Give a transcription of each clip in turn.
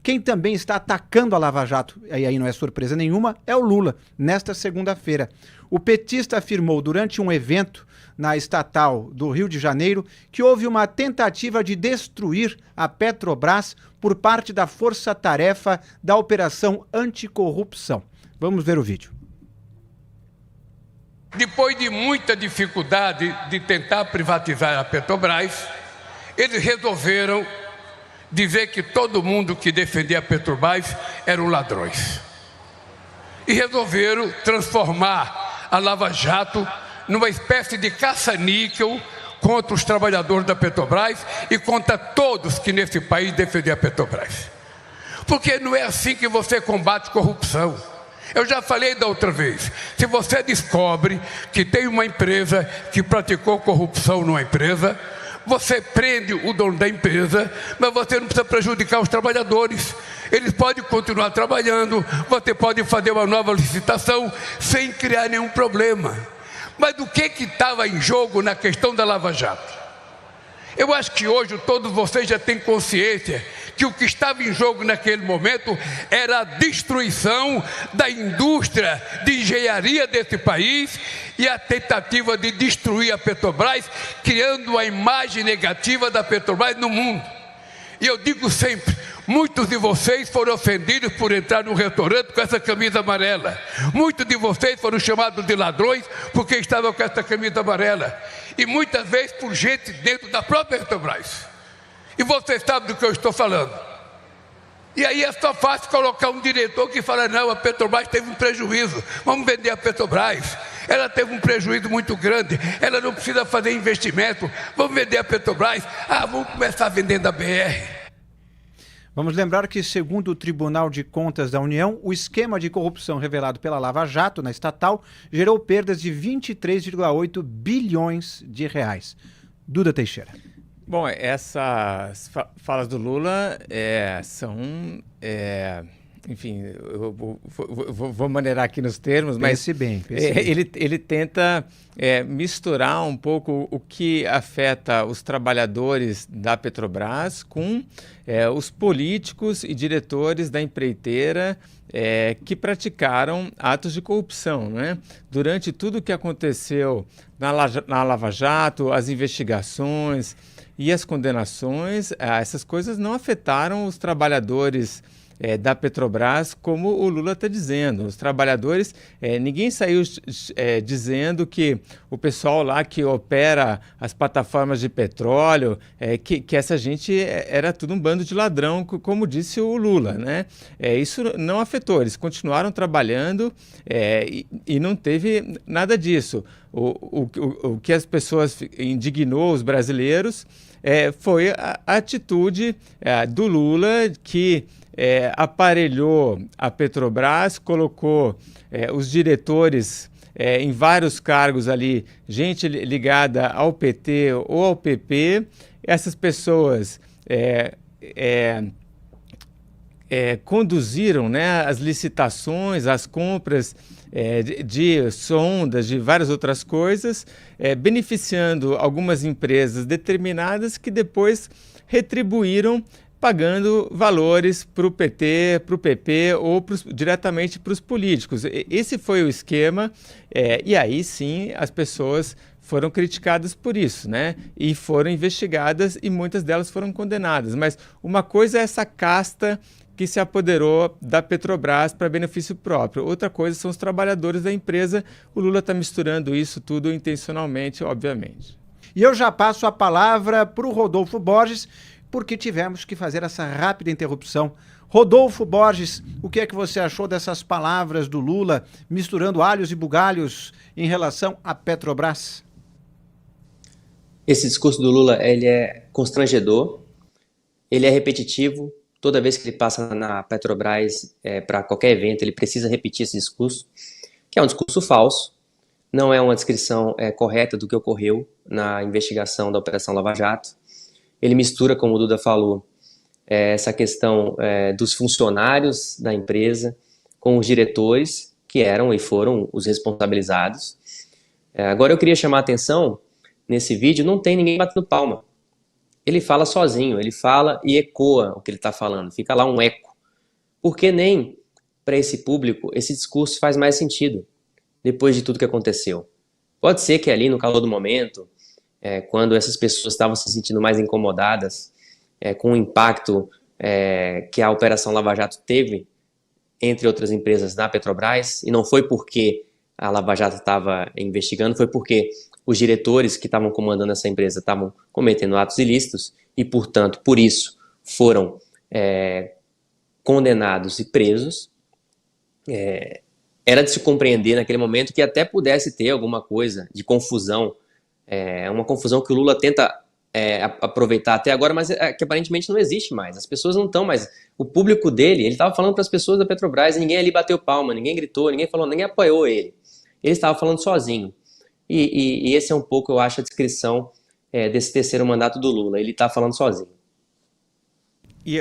Quem também está atacando a Lava Jato, e aí não é surpresa nenhuma, é o Lula, nesta segunda-feira. O petista afirmou durante um evento na estatal do Rio de Janeiro que houve uma tentativa de destruir a Petrobras por parte da força-tarefa da Operação Anticorrupção. Vamos ver o vídeo. Depois de muita dificuldade de tentar privatizar a Petrobras, eles resolveram dizer que todo mundo que defendia a Petrobras eram ladrões. E resolveram transformar a Lava Jato numa espécie de caça-níquel contra os trabalhadores da Petrobras e contra todos que nesse país defendiam a Petrobras. Porque não é assim que você combate corrupção. Eu já falei da outra vez, se você descobre que tem uma empresa que praticou corrupção numa empresa, você prende o dono da empresa, mas você não precisa prejudicar os trabalhadores. Eles podem continuar trabalhando, você pode fazer uma nova licitação sem criar nenhum problema. Mas o que estava em jogo na questão da Lava Jato? Eu acho que hoje todos vocês já têm consciência que o que estava em jogo naquele momento era a destruição da indústria de engenharia desse país e a tentativa de destruir a Petrobras, criando uma imagem negativa da Petrobras no mundo. E eu digo sempre, muitos de vocês foram ofendidos por entrar num restaurante com essa camisa amarela. Muitos de vocês foram chamados de ladrões porque estavam com essa camisa amarela. E muitas vezes por gente dentro da própria Petrobras. E vocês sabem do que eu estou falando. E aí é só fácil colocar um diretor que fala, não, a Petrobras teve um prejuízo, vamos vender a Petrobras. Ela teve um prejuízo muito grande, ela não precisa fazer investimento, vamos vender a Petrobras, vamos começar vendendo a BR. Vamos lembrar que, segundo o Tribunal de Contas da União, o esquema de corrupção revelado pela Lava Jato na estatal gerou perdas de 23,8 bilhões de reais. Duda Teixeira. Bom, essas falas do Lula são... enfim, eu vou maneirar aqui nos termos, mas pense bem. Ele tenta misturar um pouco o que afeta os trabalhadores da Petrobras com os políticos e diretores da empreiteira que praticaram atos de corrupção, né? Durante tudo o que aconteceu na Lava Jato, as investigações e as condenações, essas coisas não afetaram os trabalhadores da Petrobras, como o Lula está dizendo. Os trabalhadores, ninguém saiu dizendo que o pessoal lá que opera as plataformas de petróleo, que essa gente era tudo um bando de ladrão, como disse o Lula, né? Isso não afetou, eles continuaram trabalhando e não teve nada disso. O que as pessoas indignou os brasileiros foi a atitude do Lula, que aparelhou a Petrobras, colocou os diretores em vários cargos ali, gente ligada ao PT ou ao PP. Essas pessoas conduziram, né, as licitações, as compras de sondas, de várias outras coisas, beneficiando algumas empresas determinadas que depois retribuíram pagando valores para o PT, para o PP ou diretamente para os políticos. Esse foi o esquema, e aí sim as pessoas foram criticadas por isso, né? E foram investigadas e muitas delas foram condenadas. Mas uma coisa é essa casta que se apoderou da Petrobras para benefício próprio. Outra coisa são os trabalhadores da empresa. O Lula está misturando isso tudo intencionalmente, obviamente. E eu já passo a palavra para o Rodolfo Borges, porque tivemos que fazer essa rápida interrupção. Rodolfo Borges, o que é que você achou dessas palavras do Lula misturando alhos e bugalhos em relação à Petrobras? Esse discurso do Lula, ele é constrangedor, ele é repetitivo. Toda vez que ele passa na Petrobras para qualquer evento, ele precisa repetir esse discurso, que é um discurso falso, não é uma descrição correta do que ocorreu na investigação da Operação Lava Jato. Ele mistura, como o Duda falou, essa questão dos funcionários da empresa com os diretores, que eram e foram os responsabilizados. Agora eu queria chamar a atenção, nesse vídeo não tem ninguém batendo palma. Ele fala sozinho, ele fala e ecoa o que ele está falando, fica lá um eco. Porque nem para esse público esse discurso faz mais sentido depois de tudo que aconteceu. Pode ser que ali no calor do momento, quando essas pessoas estavam se sentindo mais incomodadas com o impacto que a Operação Lava Jato teve, entre outras empresas, na Petrobras, e não foi porque a Lava Jato estava investigando, foi porque os diretores que estavam comandando essa empresa estavam cometendo atos ilícitos e, portanto, por isso foram condenados e presos. Era de se compreender naquele momento que até pudesse ter alguma coisa de confusão, uma confusão que o Lula tenta aproveitar até agora, mas que aparentemente não existe mais. As pessoas não estão mais... O público dele, ele estava falando para as pessoas da Petrobras e ninguém ali bateu palma, ninguém gritou, ninguém falou, ninguém apoiou ele. Ele estava falando sozinho. E esse é um pouco, eu acho, a descrição desse terceiro mandato do Lula. Ele está falando sozinho. E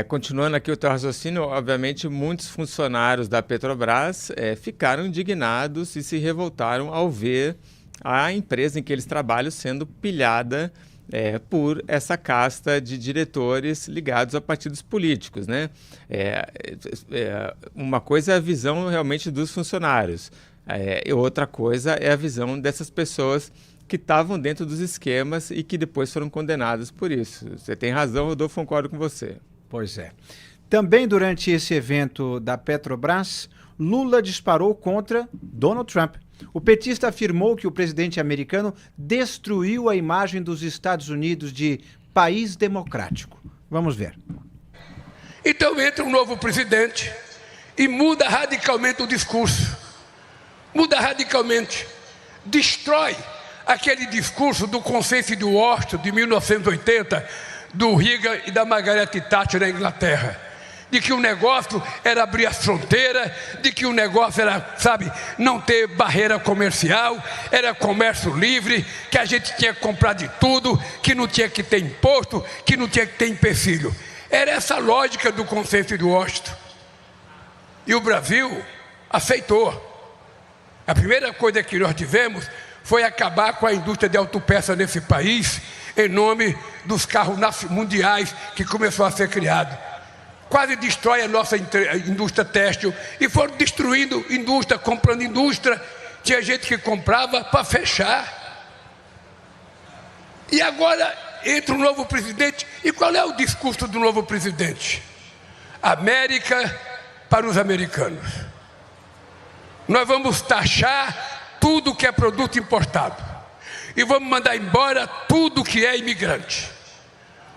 continuando aqui o teu raciocínio, obviamente muitos funcionários da Petrobras ficaram indignados e se revoltaram ao ver a empresa em que eles trabalham sendo pilhada por essa casta de diretores ligados a partidos políticos, né? Uma coisa é a visão realmente dos funcionários, e outra coisa é a visão dessas pessoas que estavam dentro dos esquemas e que depois foram condenadas por isso. Você tem razão, Rodolfo, concordo com você. Pois é. Também durante esse evento da Petrobras, Lula disparou contra Donald Trump. O petista afirmou que o presidente americano destruiu a imagem dos Estados Unidos de país democrático. Vamos ver. Então entra um novo presidente e muda radicalmente o discurso. Muda radicalmente. Destrói aquele discurso do Consenso de Washington de 1980, do Reagan e da Margaret Thatcher na Inglaterra. De que o negócio era abrir as fronteiras, de que o negócio era, não ter barreira comercial, era comércio livre, que a gente tinha que comprar de tudo, que não tinha que ter imposto, que não tinha que ter empecilho. Era essa a lógica do Consenso de Washington. E o Brasil aceitou. A primeira coisa que nós tivemos foi acabar com a indústria de autopeça nesse país, em nome dos carros mundiais que começou a ser criado. Quase destrói a nossa indústria têxtil, e foram destruindo indústria, comprando indústria. Tinha gente que comprava para fechar. E agora entra um novo presidente, e qual é o discurso do novo presidente? América para os americanos. Nós vamos taxar tudo que é produto importado e vamos mandar embora tudo que é imigrante.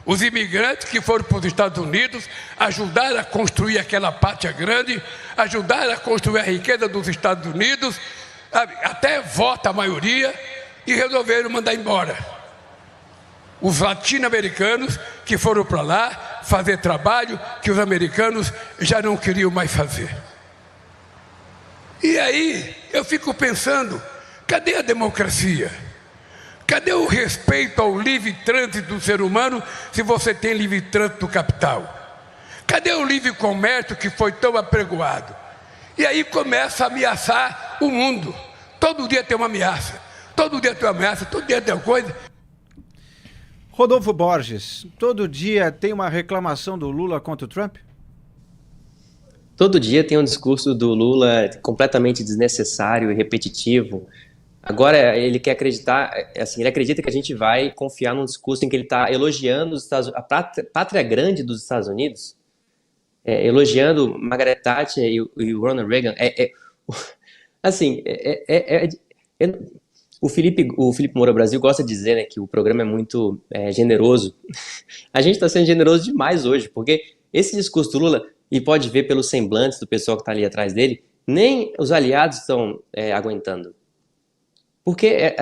Os imigrantes que foram para os Estados Unidos ajudaram a construir aquela pátria grande, ajudaram a construir a riqueza dos Estados Unidos, até vota a maioria, e resolveram mandar embora os latino-americanos que foram para lá fazer trabalho que os americanos já não queriam mais fazer. E aí eu fico pensando, cadê a democracia? Cadê o respeito ao livre trânsito do ser humano se você tem livre trânsito do capital? Cadê o livre comércio que foi tão apregoado? E aí começa a ameaçar o mundo. Todo dia tem uma ameaça, todo dia tem uma ameaça, todo dia tem uma coisa. Rodolfo Borges, todo dia tem uma reclamação do Lula contra o Trump? Todo dia tem um discurso do Lula completamente desnecessário e repetitivo. Agora ele quer acreditar, ele acredita que a gente vai confiar num discurso em que ele está elogiando a pátria grande dos Estados Unidos, elogiando Margaret Thatcher e o Ronald Reagan. O Felipe Moura Brasil gosta de dizer, né, que o programa é muito generoso. A gente está sendo generoso demais hoje, porque esse discurso do Lula, e pode ver pelos semblantes do pessoal que está ali atrás dele, nem os aliados estão aguentando. Porque,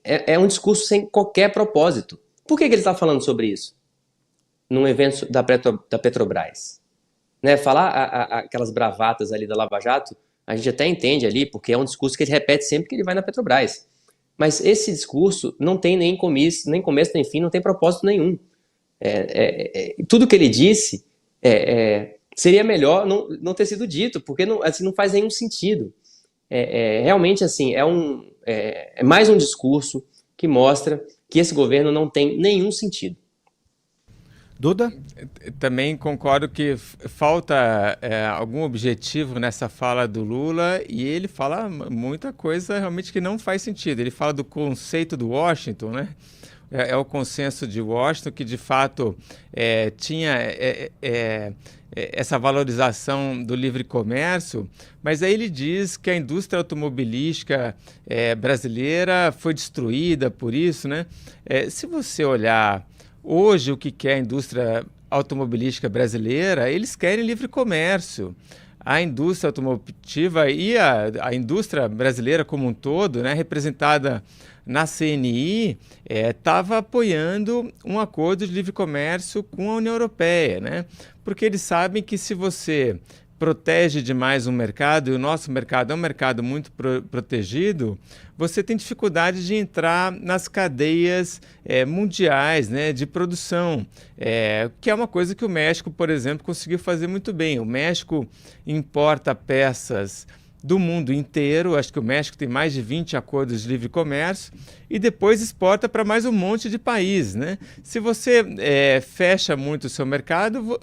é um discurso sem qualquer propósito. Por que ele está falando sobre isso? Num evento da Petrobras. Né? Falar aquelas bravatas ali da Lava Jato, a gente até entende ali, porque é um discurso que ele repete sempre que ele vai na Petrobras. Mas esse discurso não tem nem começo nem fim, não tem propósito nenhum. Tudo que ele disse seria melhor não ter sido dito, porque não faz nenhum sentido. Realmente, é mais um discurso que mostra que esse governo não tem nenhum sentido. Duda? Também concordo que falta algum objetivo nessa fala do Lula, e ele fala muita coisa realmente que não faz sentido. Ele fala do conceito do Washington, né? É o consenso de Washington que, de fato, tinha essa valorização do livre comércio, mas aí ele diz que a indústria automobilística brasileira foi destruída por isso, né? Se você olhar hoje o que quer a indústria automobilística brasileira, eles querem livre comércio. A indústria automotiva e a indústria brasileira como um todo, né, representada na CNI, estava apoiando um acordo de livre comércio com a União Europeia, né? Porque eles sabem que se você protege demais um mercado, e o nosso mercado é um mercado muito protegido, você tem dificuldade de entrar nas cadeias mundiais, né, de produção, que é uma coisa que o México, por exemplo, conseguiu fazer muito bem. O México importa peças do mundo inteiro, acho que o México tem mais de 20 acordos de livre comércio, e depois exporta para mais um monte de países, né? Se você fecha muito o seu mercado,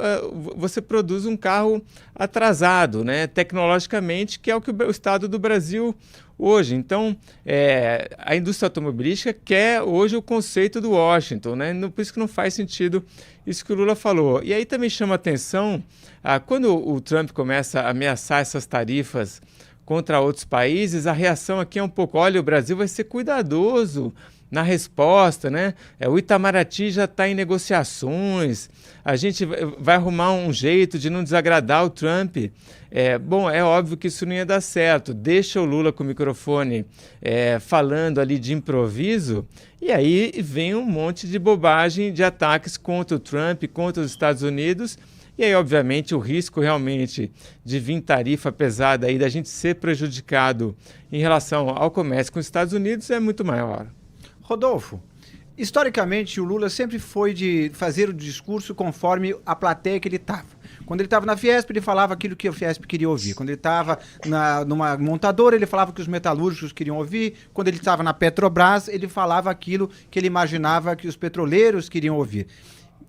você produz um carro atrasado, né, tecnologicamente, que é o que o estado do Brasil hoje. Então, a indústria automobilística quer hoje o conceito do Washington, né? Por isso que não faz sentido isso que o Lula falou. E aí também chama atenção, quando o Trump começa a ameaçar essas tarifas contra outros países, a reação aqui é um pouco, olha, o Brasil vai ser cuidadoso na resposta, né? O Itamaraty já está em negociações, a gente vai arrumar um jeito de não desagradar o Trump. Bom, é óbvio que isso não ia dar certo. Deixa o Lula com o microfone falando ali de improviso, e aí vem um monte de bobagem, de ataques contra o Trump, contra os Estados Unidos. E aí, obviamente, o risco realmente de vir tarifa pesada aí, da gente ser prejudicado em relação ao comércio com os Estados Unidos é muito maior. Rodolfo, historicamente o Lula sempre foi de fazer o discurso conforme a plateia que ele estava. Quando ele estava na Fiesp, ele falava aquilo que a Fiesp queria ouvir. Quando ele estava numa montadora, ele falava o que os metalúrgicos queriam ouvir. Quando ele estava na Petrobras, ele falava aquilo que ele imaginava que os petroleiros queriam ouvir.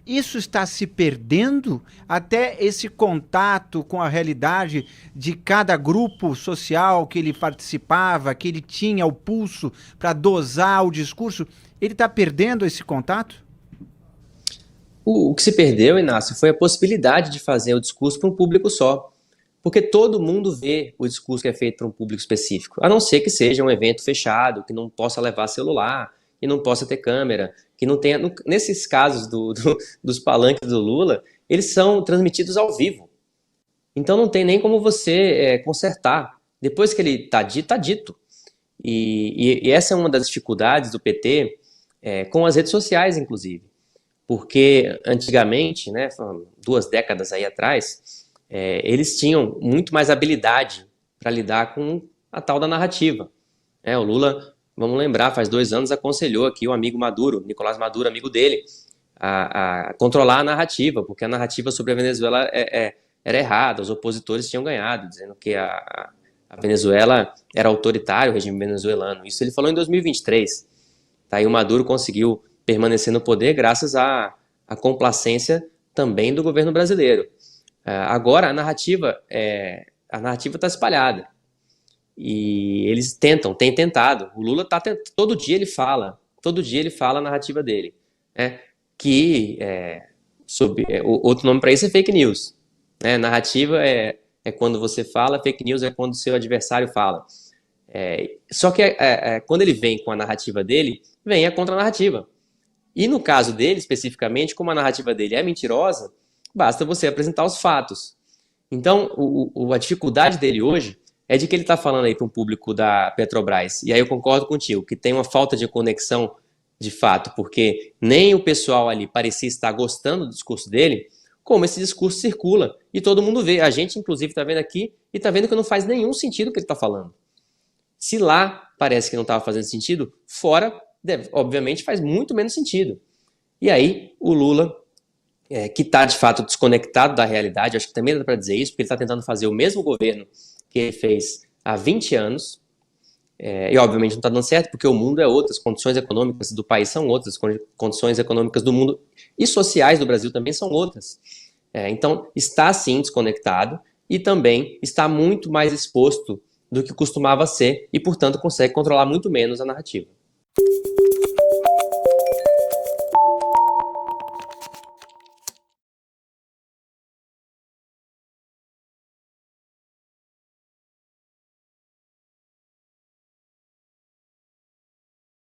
Isso está se perdendo, até esse contato com a realidade de cada grupo social que ele participava, que ele tinha o pulso para dosar o discurso, ele está perdendo esse contato? O que se perdeu, Inácio, foi a possibilidade de fazer o discurso para um público só. Porque todo mundo vê o discurso que é feito para um público específico, a não ser que seja um evento fechado, que não possa levar celular, que não possa ter câmera, que não tenha... Nesses casos dos palanques do Lula, eles são transmitidos ao vivo. Então não tem nem como você consertar. Depois que ele está dito, está dito. E essa é uma das dificuldades do PT com as redes sociais, inclusive. Porque antigamente, né, 2 décadas aí atrás, eles tinham muito mais habilidade para lidar com a tal da narrativa. O Lula... Vamos lembrar, faz 2 anos aconselhou aqui o amigo Maduro, Nicolás Maduro, amigo dele, a controlar a narrativa, porque a narrativa sobre a Venezuela era errada, os opositores tinham ganhado, dizendo que a Venezuela era autoritária, o regime venezuelano. Isso ele falou em 2023. Tá? E o Maduro conseguiu permanecer no poder graças à complacência também do governo brasileiro. Agora a narrativa está espalhada. E eles têm tentado. O Lula todo dia ele fala a narrativa dele, né? Outro nome para isso é fake news, né? Narrativa é quando você fala, fake news é quando o seu adversário fala. Só que quando ele vem com a narrativa dele, vem a contranarrativa. E no caso dele, especificamente, como a narrativa dele é mentirosa, basta você apresentar os fatos. Então, a dificuldade dele hoje é de que ele está falando aí para um público da Petrobras. E aí eu concordo contigo, que tem uma falta de conexão de fato, porque nem o pessoal ali parecia estar gostando do discurso dele, como esse discurso circula e todo mundo vê. A gente, inclusive, está vendo aqui e está vendo que não faz nenhum sentido o que ele está falando. Se lá parece que não estava fazendo sentido, fora, obviamente, faz muito menos sentido. E aí o Lula, que está de fato desconectado da realidade, acho que também dá para dizer isso, porque ele está tentando fazer o mesmo governo que ele fez há 20 anos, E obviamente não está dando certo, porque o mundo é outro, as condições econômicas do país são outras, as condições econômicas do mundo e sociais do Brasil também são outras. Então, está sim desconectado e também está muito mais exposto do que costumava ser e, portanto, consegue controlar muito menos a narrativa.